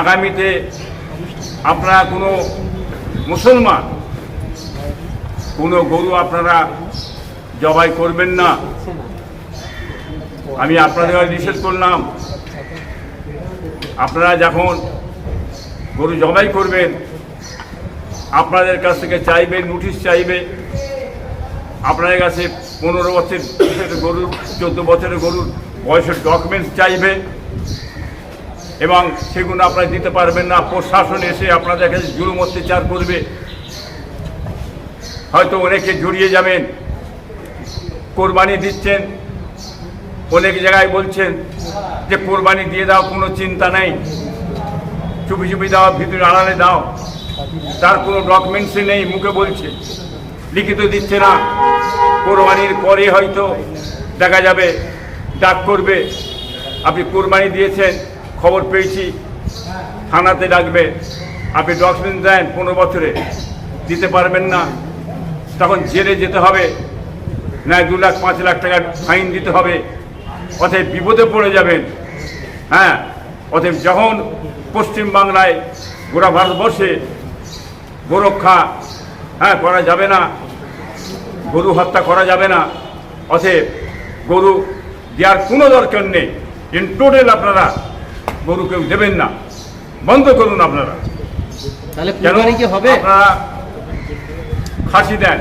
আগামীতে আপনারা কোনো মুসলমান কোনো গরু আপনারা জবাই করবেন না। আমি আপনাদের নিষেধ করলাম। আপনারা যখন গরু জবাই করবেন আপনাদের কাছ থেকে চাইবে, নোটিশ চাইবে, আপনাদের কাছে 15 বছরের গরুর 14 বছরের গরুর বয়সের ডকুমেন্টস চাইবে এবং সেগুলো আপনারা দিতে পারবেন না। প্রশাসন এসে আপনাদের কাছে জুলুম অত্যাচার করবে। হয়তো অনেকে জড়িয়ে যাবেন। কোরবানি দিচ্ছেন, অনেক জায়গায় বলছেন যে কোরবানি দিয়ে দাও, কোনো চিন্তা নেই, চুপি চুপি দাও, ভিতরে আড়ালে দাও, তার কোনো ডকুমেন্টসই নেই, মুখে বলছে, লিখিত দিচ্ছে না। কোরবানির পরে হয়তো দেখা যাবে ডাক করবে, আপনি কোরবানি দিয়েছেন, খবর পেয়েছি, থানাতে ডাকবে, আপনি ডকুমেন্ট দেন 15 বছরে, দিতে পারবেন না, তখন জেলে যেতে হবে, নয় 2 লাখ 5 লাখ টাকার ফাইন দিতে হবে। অতএব বিপদে পড়ে যাবেন। হ্যাঁ, অতএব যখন পশ্চিমবাংলায় গোটা ভারতবর্ষে গোরক্ষা করা যাবে না, গরু হত্যা করা যাবে না, অতএব গরু দেওয়ার কোনো দরকার নেই। ইন টোটাল আপনারা গরু কেউ দেবেন না, বন্ধ করুন আপনারা। কেন আপনারা খাসি দেন,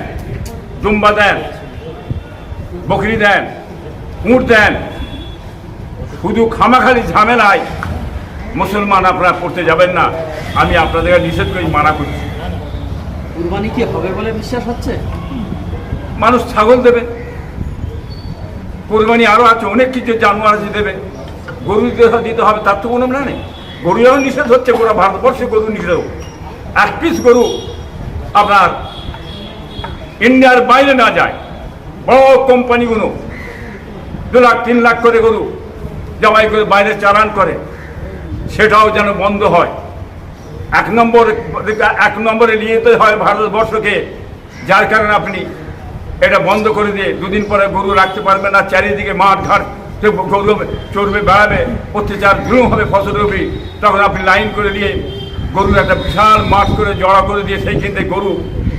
দুম্বা দেন, বকরি দেন, উঁট দেন, শুধু খামাখালি ঝামেলায় মুসলমান আপনারা পড়তে যাবেন না। আমি আপনাদের নিষেধ করে মানা করছি। কুরবানি কি হবে বলে বিশ্বাস হচ্ছে? মানুষ ছাগল দেবে, কোরবানি আরও আছে, অনেক কিছু জানোয়ার দেবে, গরু দিতে হবে, তার তো কোনো নেই। গরু যেমন নিষেধ হচ্ছে, গোটা ভারতবর্ষে গরু নিষেধ। 1 পিস গরু আপনার ইন্ডিয়ার বাইরে না যায়। বড় কোম্পানিগুলো 2 লাখ 3 লাখ করে গরু জবাই করে বাইরে চালান করে, সেটাও যেন বন্ধ হয়। 1 নম্বরে নিয়ে যেতে হয় ভারতবর্ষকে, যার কারণে আপনি এটা বন্ধ করে দিয়ে 2 দিন পরে গরু রাখতে পারবেন না। চারিদিকে মাঠ ঘাট গরু চড়বে, বেড়াবে, অত্যাচার জুলুম হবে ফসল হবে। তখন আপনি লাইন করে দিয়ে গরুর একটা বিশাল মাঠ করে জড়া করে দিয়ে সেইখান থেকে গরু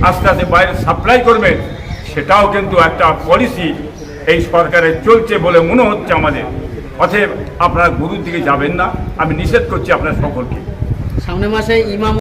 আস্তে আস্তে বাইরে সাপ্লাই করবেন। সেটাও কিন্তু একটা পলিসি এই সরকারের চলছে বলে মনে হচ্ছে আমাদের। অতএব আপনারা গরুর দিকে যাবেন না, আমি নিষেধ করছি আপনার সকলকে। সামনের মাসে ইমাম